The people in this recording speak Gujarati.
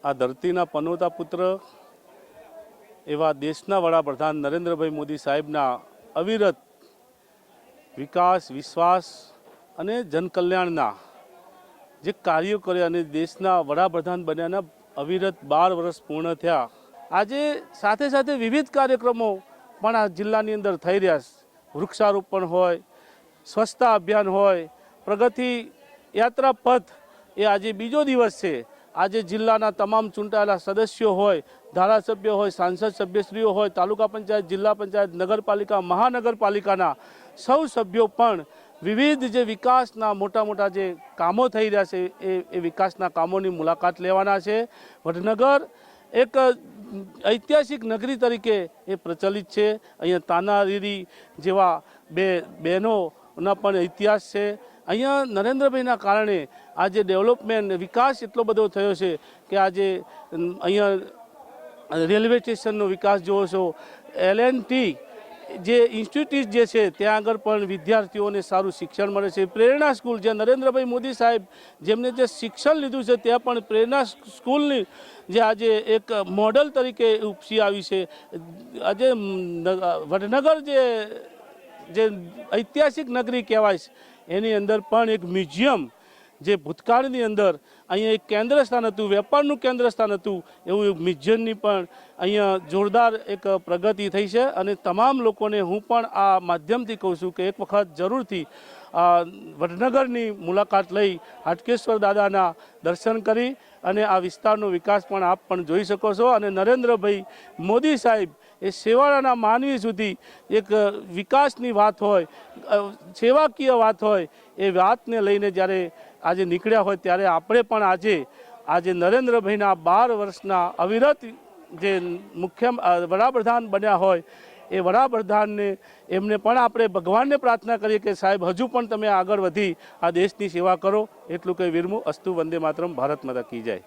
આ ધરતીના પનોતા પુત્ર એવા દેશના વડાપ્રધાન નરેન્દ્રભાઈ મોદી સાહેબના અવિરત વિકાસ, વિશ્વાસ અને જનકલ્યાણના જે કાર્યો કર્યા અને દેશના વડાપ્રધાન બન્યાના અવિરત 12 વર્ષ પૂર્ણ થયા। આજે સાથે સાથે વિવિધ કાર્યક્રમો પણ આ જિલ્લાની અંદર થઈ રહ્યા છે। વૃક્ષારોપણ હોય, સ્વચ્છતા અભિયાન હોય, પ્રગતિ યાત્રા પથ એ આજે બીજો દિવસ છે। આજે જિલ્લાના તમામ ચૂંટાયેલા સદસ્યો હોય, ધારાસભ્યો હોય, સાંસદ સભ્યશ્રીઓ હોય, તાલુકા પંચાયત, જિલ્લા પંચાયત, નગરપાલિકા, મહાનગરપાલિકાના સૌ સભ્યો પણ વિવિધ જે વિકાસના મોટા મોટા જે કામો થઈ રહ્યા છે એ વિકાસના કામોની મુલાકાત લેવાના છે। વડનગર એક ઐતિહાસિક નગરી તરીકે એ પ્રચલિત છે। અહીંયા તાનારીરી જેવા બે બહેનોના પણ ઇતિહાસ છે। અહીંયા નરેન્દ્રભાઈના કારણે આજે ડેવલપમેન્ટ, વિકાસ એટલો બધો થયો છે કે આજે અહીંયા રેલવે સ્ટેશનનો વિકાસ જોવો છો, L&T જે ઇન્સ્ટિટ્યૂટ જે છે ત્યાં આગળ પણ વિદ્યાર્થીઓને સારું શિક્ષણ મળે છે। પ્રેરણા સ્કૂલ, જે નરેન્દ્રભાઈ મોદી સાહેબ જેમને જે શિક્ષણ લીધું છે ત્યાં પણ પ્રેરણા સ્કૂલની જે આજે એક મોડલ તરીકે ઉપસી આવી છે। આજે વડનગર જે ઐતિહાસિક નગરી કહેવાય છે એની અંદર પણ એક મ્યુઝિયમ, જે ભૂતકાળની અંદર અહીંયા એક કેન્દ્ર સ્થાન હતું, વેપારનું કેન્દ્ર સ્થાન હતું, એવું મ્યુઝિયમની પણ અહીંયા જોરદાર એક પ્રગતિ થઈ છે। અને તમામ લોકોને હું પણ આ માધ્યમથી કહું છું કે એક વખત જરૂરથી વડનગરની મુલાકાત લઈ હાટકેશ્વર દાદાના દર્શન કરી અને આ વિસ્તારનો વિકાસ પણ આપ પણ જોઈ શકો છો। અને નરેન્દ્રભાઈ મોદી સાહેબ એ સેવાના માનવી સુધી એક વિકાસની વાત હોય, સેવાકીય વાત હોય, એ વાતને લઈને જ્યારે આજે નીકળ્યા હોય ત્યારે આપણે પણ આજે નરેન્દ્રભાઈના 12 વર્ષના અવિરત જે મુખ્ય વડાપ્રધાન બન્યા હોય એ વડાપ્રધાનને એમને પણ આપણે ભગવાનને પ્રાર્થના કરીએ કે સાહેબ હજુ પણ તમે આગળ વધી આ દેશની સેવા કરો। એટલું કંઈ વિરમું। અસ્તુ, વંદે માતરમ। ભારત માતા કી જય।